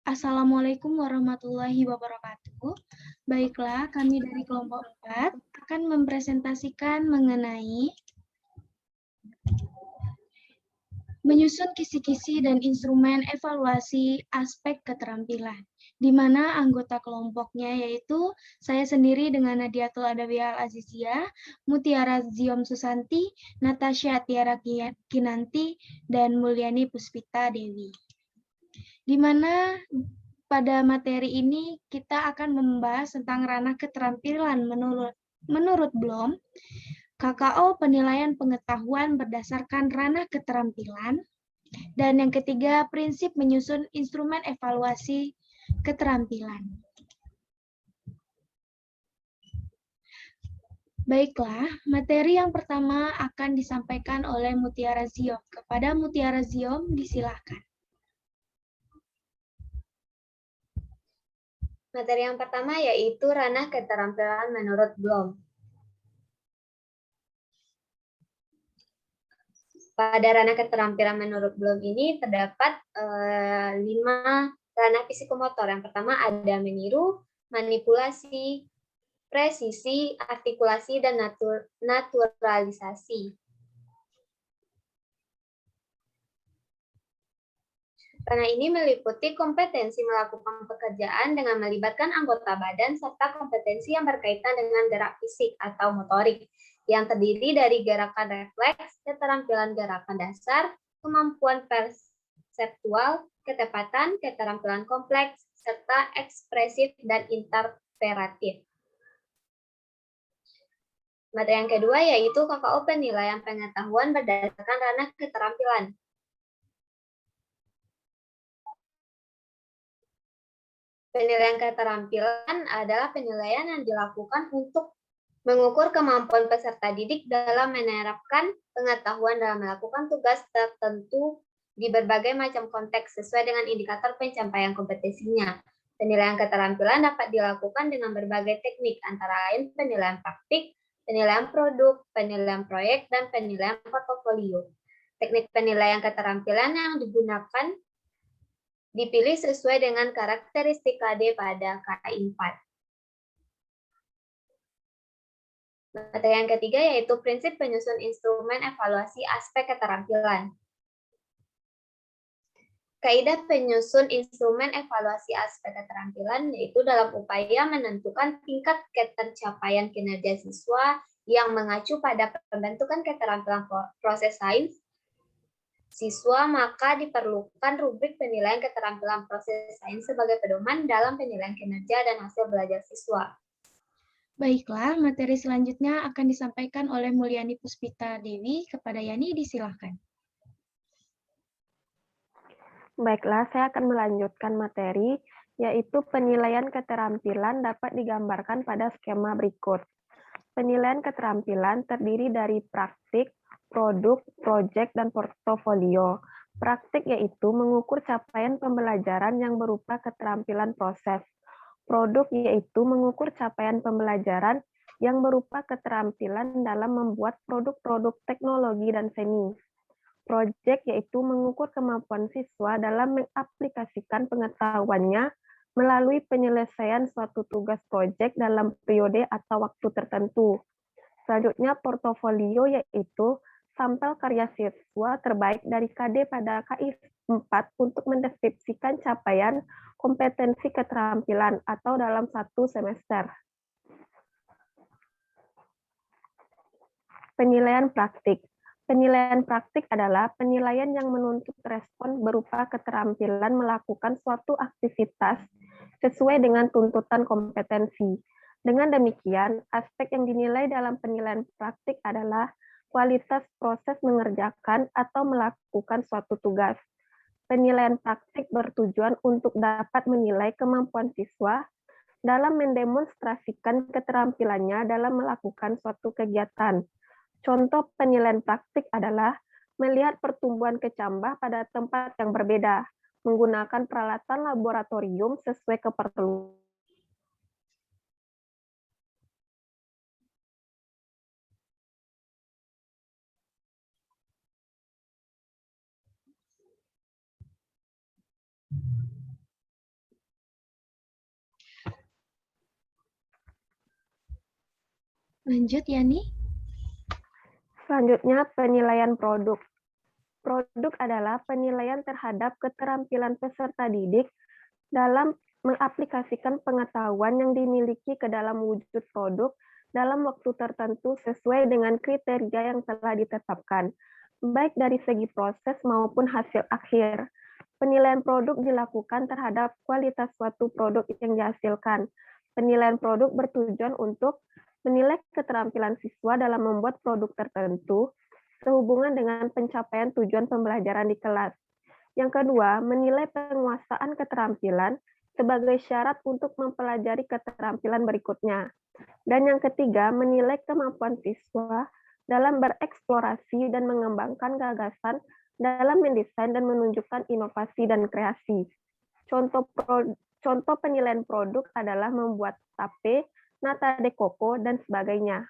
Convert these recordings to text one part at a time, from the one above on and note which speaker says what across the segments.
Speaker 1: Assalamualaikum warahmatullahi wabarakatuh. Baiklah, kami dari kelompok 4 akan mempresentasikan mengenai menyusun kisi-kisi dan instrumen evaluasi aspek keterampilan, di mana anggota kelompoknya yaitu saya sendiri dengan Nadiatul Adawiyah Al-Aziziyah, Mutiara Ziom Susanti, Natasha Tiara Kinanti, dan Mulyani Puspita Dewi. Di mana pada materi ini kita akan membahas tentang ranah keterampilan menurut Bloom, KKO penilaian pengetahuan berdasarkan ranah keterampilan, dan yang ketiga prinsip menyusun instrumen evaluasi keterampilan. Baiklah, materi yang pertama akan disampaikan oleh Mutiara Ziom. Kepada Mutiara Ziom, disilahkan.
Speaker 2: Materi yang pertama yaitu ranah keterampilan menurut Bloom. Pada ranah keterampilan menurut Bloom ini terdapat 5 ranah psikomotor. Yang pertama ada meniru, manipulasi, presisi, artikulasi, dan naturalisasi. Ranah ini meliputi kompetensi melakukan pekerjaan dengan melibatkan anggota badan serta kompetensi yang berkaitan dengan gerak fisik atau motorik yang terdiri dari gerakan refleks, keterampilan gerakan dasar, kemampuan perseptual, ketepatan, keterampilan kompleks, serta ekspresif dan interpretatif. Materi yang kedua yaitu KKO penilaian pengetahuan berdasarkan ranah keterampilan. Penilaian keterampilan adalah penilaian yang dilakukan untuk mengukur kemampuan peserta didik dalam menerapkan pengetahuan dalam melakukan tugas tertentu di berbagai macam konteks sesuai dengan indikator pencapaian kompetensinya. Penilaian keterampilan dapat dilakukan dengan berbagai teknik, antara lain penilaian praktik, penilaian produk, penilaian proyek, dan penilaian portofolio. Teknik penilaian keterampilan yang digunakan dipilih sesuai dengan karakteristik KD pada KI 4. Materi yang ketiga yaitu prinsip penyusun instrumen evaluasi aspek keterampilan. Kaidah penyusun instrumen evaluasi aspek keterampilan yaitu dalam upaya menentukan tingkat ketercapaian kinerja siswa yang mengacu pada pembentukan keterampilan proses sains siswa, maka diperlukan rubrik penilaian keterampilan proses sains sebagai pedoman dalam penilaian kinerja dan hasil belajar siswa.
Speaker 1: Baiklah, materi selanjutnya akan disampaikan oleh Mulyani Puspita Dewi. Kepada Yani, disilahkan.
Speaker 3: Baiklah, saya akan melanjutkan materi, yaitu penilaian keterampilan dapat digambarkan pada skema berikut. Penilaian keterampilan terdiri dari praktik, produk, proyek, dan portofolio. Praktik yaitu mengukur capaian pembelajaran yang berupa keterampilan proses. Produk yaitu mengukur capaian pembelajaran yang berupa keterampilan dalam membuat produk-produk teknologi dan seni. Proyek yaitu mengukur kemampuan siswa dalam mengaplikasikan pengetahuannya melalui penyelesaian suatu tugas proyek dalam periode atau waktu tertentu. Selanjutnya, portofolio yaitu sampel karya siswa terbaik dari KD pada KI 4 untuk mendeskripsikan capaian kompetensi keterampilan atau dalam satu semester. Penilaian praktik. Penilaian praktik adalah penilaian yang menuntut respon berupa keterampilan melakukan suatu aktivitas sesuai dengan tuntutan kompetensi. Dengan demikian, aspek yang dinilai dalam penilaian praktik adalah kualitas proses mengerjakan atau melakukan suatu tugas. Penilaian praktik bertujuan untuk dapat menilai kemampuan siswa dalam mendemonstrasikan keterampilannya dalam melakukan suatu kegiatan. Contoh penilaian praktik adalah melihat pertumbuhan kecambah pada tempat yang berbeda, menggunakan peralatan laboratorium sesuai keperluan.
Speaker 1: Lanjut, Yani.
Speaker 3: Selanjutnya, penilaian produk. Produk adalah penilaian terhadap keterampilan peserta didik dalam mengaplikasikan pengetahuan yang dimiliki ke dalam wujud produk dalam waktu tertentu sesuai dengan kriteria yang telah ditetapkan, baik dari segi proses maupun hasil akhir. Penilaian produk dilakukan terhadap kualitas suatu produk yang dihasilkan. Penilaian produk bertujuan untuk menilai keterampilan siswa dalam membuat produk tertentu sehubungan dengan pencapaian tujuan pembelajaran di kelas. Yang kedua, menilai penguasaan keterampilan sebagai syarat untuk mempelajari keterampilan berikutnya. Dan yang ketiga, menilai kemampuan siswa dalam bereksplorasi dan mengembangkan gagasan dalam mendesain dan menunjukkan inovasi dan kreasi. Contoh penilaian produk adalah membuat tape, nata de coco, dan sebagainya.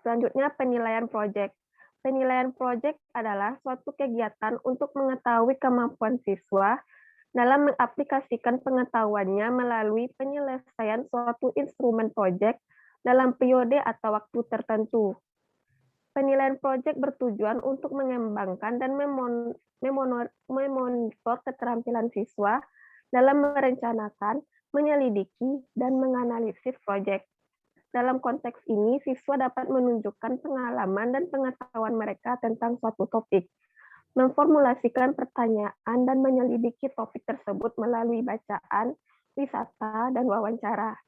Speaker 3: Selanjutnya, penilaian proyek. Penilaian proyek adalah suatu kegiatan untuk mengetahui kemampuan siswa dalam mengaplikasikan pengetahuannya melalui penyelesaian suatu instrumen proyek dalam periode atau waktu tertentu. Penilaian proyek bertujuan untuk mengembangkan dan memonitor keterampilan siswa dalam merencanakan, menyelidiki, dan menganalisis proyek. Dalam konteks ini, siswa dapat menunjukkan pengalaman dan pengetahuan mereka tentang suatu topik, memformulasikan pertanyaan, dan menyelidiki topik tersebut melalui bacaan, wisata, dan wawancara.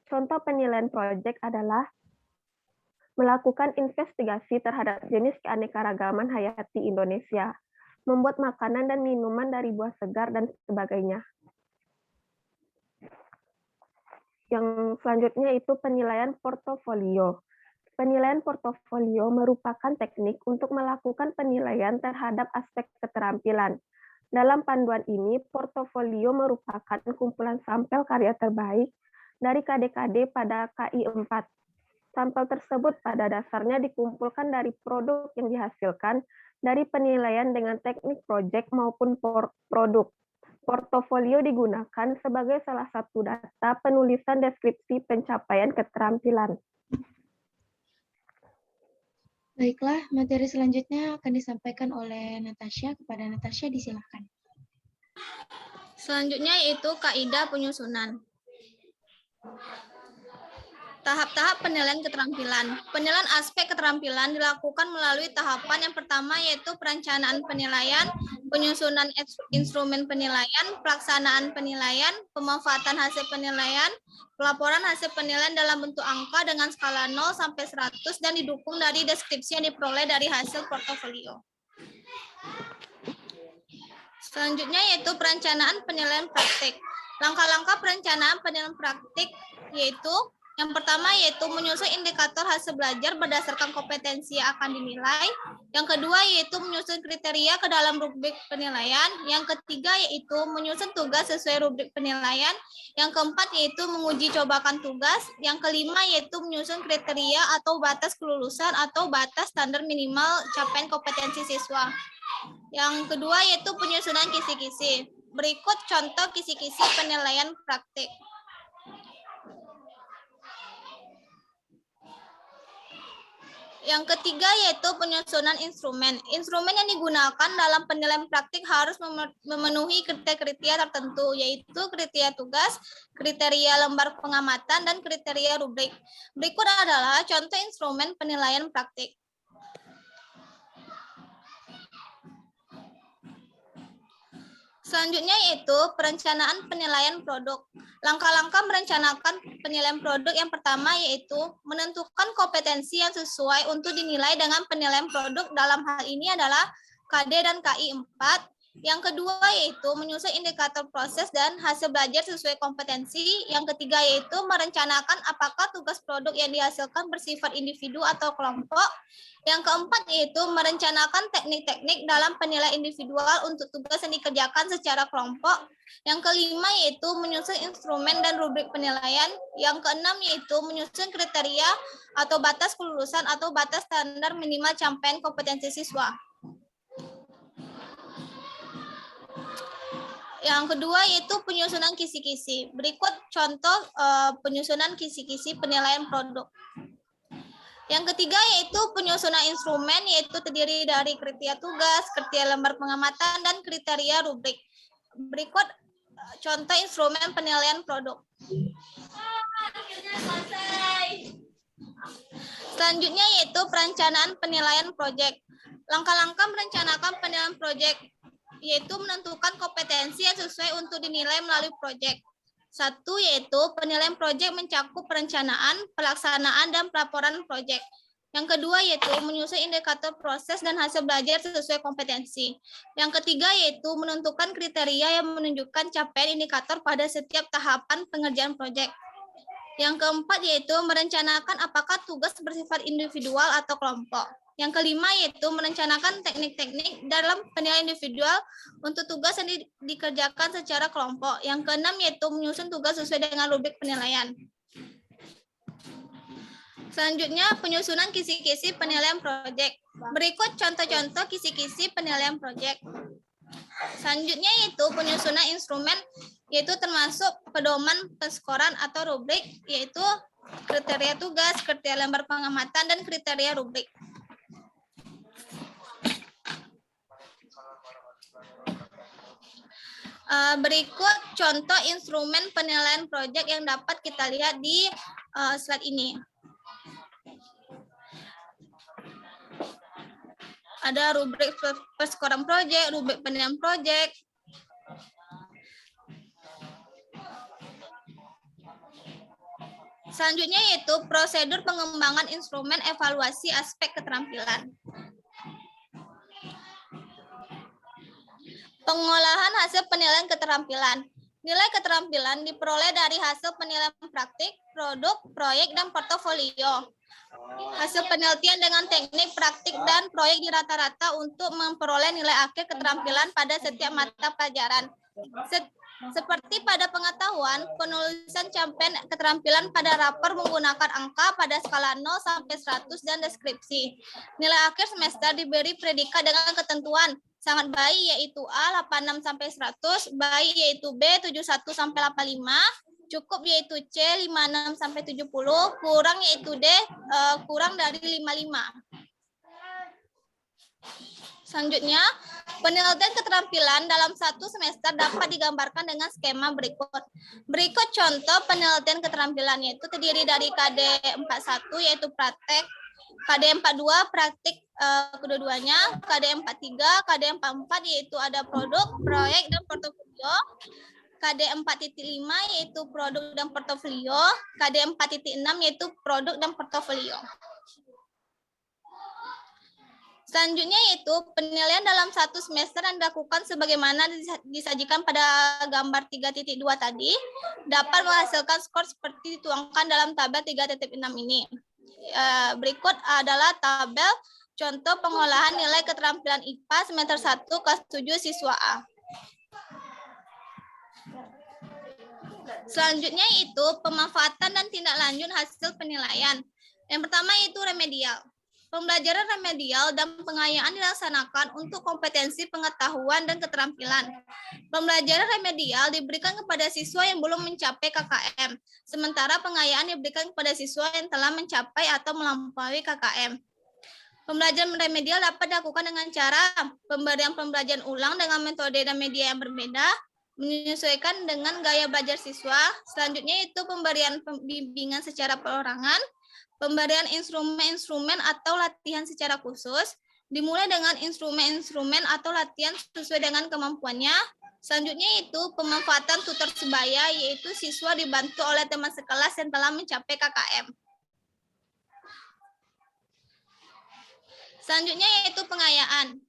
Speaker 3: Contoh penilaian proyek adalah melakukan investigasi terhadap jenis keanekaragaman hayati Indonesia, membuat makanan dan minuman dari buah segar, dan sebagainya. Yang selanjutnya itu penilaian portofolio. Penilaian portofolio merupakan teknik untuk melakukan penilaian terhadap aspek keterampilan. Dalam panduan ini, portofolio merupakan kumpulan sampel karya terbaik dari KD-KD pada KI 4. Sampel tersebut pada dasarnya dikumpulkan dari produk yang dihasilkan dari penilaian dengan teknik proyek maupun produk. Portofolio digunakan sebagai salah satu data penulisan deskripsi pencapaian keterampilan.
Speaker 1: Baiklah, materi selanjutnya akan disampaikan oleh Natasha. Kepada Natasha, disilakan.
Speaker 4: Selanjutnya yaitu kaidah penyusunan. Tahap-tahap penilaian keterampilan. Penilaian aspek keterampilan dilakukan melalui tahapan yang pertama yaitu perencanaan penilaian, penyusunan instrumen penilaian, pelaksanaan penilaian, pemanfaatan hasil penilaian, pelaporan hasil penilaian dalam bentuk angka dengan skala 0 sampai 100 dan didukung dari deskripsi yang diperoleh dari hasil portofolio. Selanjutnya yaitu perencanaan penilaian praktik. Langkah-langkah perencanaan penilaian praktik yaitu yang pertama yaitu menyusun indikator hasil belajar berdasarkan kompetensi yang akan dinilai. Yang kedua yaitu menyusun kriteria ke dalam rubrik penilaian. Yang ketiga yaitu menyusun tugas sesuai rubrik penilaian. Yang keempat yaitu menguji cobakan tugas. Yang kelima yaitu menyusun kriteria atau batas kelulusan atau batas standar minimal capaian kompetensi siswa. Yang kedua yaitu penyusunan kisi-kisi. Berikut contoh kisi-kisi penilaian praktik. Yang ketiga yaitu penyusunan instrumen. Instrumen yang digunakan dalam penilaian praktik harus memenuhi kriteria tertentu, yaitu kriteria tugas, kriteria lembar pengamatan, dan kriteria rubrik. Berikut adalah contoh instrumen penilaian praktik. Selanjutnya yaitu perencanaan penilaian produk. Langkah-langkah merencanakan penilaian produk yang pertama yaitu menentukan kompetensi yang sesuai untuk dinilai dengan penilaian produk. Dalam hal ini adalah KD dan KI 4. Yang kedua yaitu menyusun indikator proses dan hasil belajar sesuai kompetensi. Yang ketiga yaitu merencanakan apakah tugas produk yang dihasilkan bersifat individu atau kelompok. Yang keempat yaitu merencanakan teknik-teknik dalam penilaian individual untuk tugas yang dikerjakan secara kelompok. Yang kelima yaitu menyusun instrumen dan rubrik penilaian. Yang keenam yaitu menyusun kriteria atau batas kelulusan atau batas standar minimal capaian kompetensi siswa. Yang kedua yaitu penyusunan kisi-kisi. Berikut contoh penyusunan kisi-kisi penilaian produk. Yang ketiga yaitu penyusunan instrumen, yaitu terdiri dari kriteria tugas, kriteria lembar pengamatan, dan kriteria rubrik. Berikut contoh instrumen penilaian produk. Selanjutnya yaitu perencanaan penilaian proyek. Langkah-langkah merencanakan penilaian proyek yaitu menentukan kompetensi yang sesuai untuk dinilai melalui proyek. Satu yaitu penilaian proyek mencakup perencanaan, pelaksanaan, dan pelaporan proyek. Yang kedua yaitu menyusun indikator proses dan hasil belajar sesuai kompetensi. Yang ketiga yaitu menentukan kriteria yang menunjukkan capaian indikator pada setiap tahapan pengerjaan proyek. Yang keempat yaitu merencanakan apakah tugas bersifat individual atau kelompok. Yang kelima yaitu merencanakan teknik-teknik dalam penilaian individual untuk tugas yang dikerjakan secara kelompok. Yang keenam yaitu menyusun tugas sesuai dengan rubrik penilaian. Selanjutnya penyusunan kisi-kisi penilaian proyek. Berikut contoh-contoh kisi-kisi penilaian proyek. Selanjutnya yaitu penyusunan instrumen, yaitu termasuk pedoman penskoran atau rubrik, yaitu kriteria tugas, kriteria lembar pengamatan, dan kriteria rubrik. Berikut contoh instrumen penilaian proyek yang dapat kita lihat di slide ini. Ada rubrik penskoran proyek, rubrik penilaian proyek. Selanjutnya yaitu prosedur pengembangan instrumen evaluasi aspek keterampilan. Pengolahan hasil penilaian keterampilan. Nilai keterampilan diperoleh dari hasil penilaian praktik, produk, proyek, dan portofolio. Hasil penelitian dengan teknik, praktik, dan proyek di rata-rata untuk memperoleh nilai akhir keterampilan pada setiap mata pelajaran. Seperti pada pengetahuan, penulisan capaian keterampilan pada rapor menggunakan angka pada skala 0 sampai 100 dan deskripsi. Nilai akhir semester diberi predikat dengan ketentuan sangat baik yaitu A 86 sampai 100, baik yaitu B 71 sampai 85, cukup yaitu C 56 sampai 70, kurang yaitu D kurang dari 55. Selanjutnya, penelitian keterampilan dalam satu semester dapat digambarkan dengan skema berikut. Berikut contoh penelitian keterampilan, yaitu terdiri dari KD 41 yaitu praktek, KD 42 praktik kedua-duanya, KD 43, KD 44 yaitu ada produk, proyek, dan portofolio, KD 4.5 yaitu produk dan portofolio, KD 4.6 yaitu produk dan portofolio. Selanjutnya yaitu penilaian dalam satu semester yang dilakukan sebagaimana disajikan pada gambar 3.2 tadi dapat menghasilkan skor seperti dituangkan dalam tabel 3.6 ini. Berikut adalah tabel contoh pengolahan nilai keterampilan IPA semester 1 kelas 7 siswa A. Selanjutnya itu pemanfaatan dan tindak lanjut hasil penilaian. Yang pertama itu remedial. Pembelajaran remedial dan pengayaan dilaksanakan untuk kompetensi pengetahuan dan keterampilan. Pembelajaran remedial diberikan kepada siswa yang belum mencapai KKM, sementara pengayaan diberikan kepada siswa yang telah mencapai atau melampaui KKM. Pembelajaran remedial dapat dilakukan dengan cara pemberian pembelajaran ulang dengan metode dan media yang berbeda, menyesuaikan dengan gaya belajar siswa. Selanjutnya itu pemberian bimbingan secara perorangan, pemberian instrumen-instrumen atau latihan secara khusus, dimulai dengan instrumen-instrumen atau latihan sesuai dengan kemampuannya. Selanjutnya itu pemanfaatan tutor sebaya, yaitu siswa dibantu oleh teman sekelas yang telah mencapai KKM. Selanjutnya yaitu pengayaan.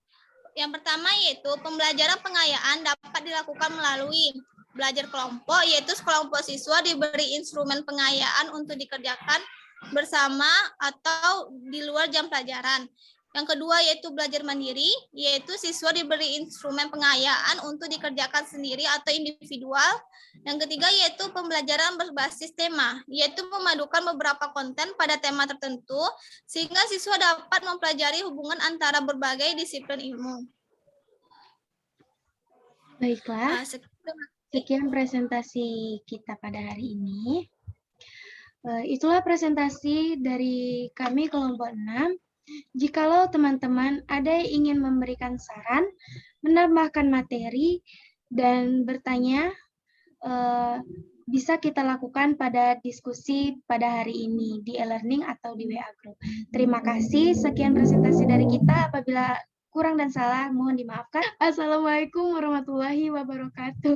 Speaker 4: Yang pertama yaitu pembelajaran pengayaan dapat dilakukan melalui belajar kelompok, yaitu sekelompok siswa diberi instrumen pengayaan untuk dikerjakan bersama atau di luar jam pelajaran. Yang kedua yaitu belajar mandiri, yaitu siswa diberi instrumen pengayaan untuk dikerjakan sendiri atau individual. Yang ketiga yaitu pembelajaran berbasis tema, yaitu memadukan beberapa konten pada tema tertentu sehingga siswa dapat mempelajari hubungan antara berbagai disiplin ilmu.
Speaker 1: Baiklah. Sekian presentasi kita pada hari ini. Itulah presentasi dari kami kelompok 6. Jikalau teman-teman ada yang ingin memberikan saran, menambahkan materi, dan bertanya, bisa kita lakukan pada diskusi pada hari ini di e-learning atau di WA Group. Terima kasih. Sekian presentasi dari kita. Apabila kurang dan salah, mohon dimaafkan. Assalamualaikum warahmatullahi wabarakatuh.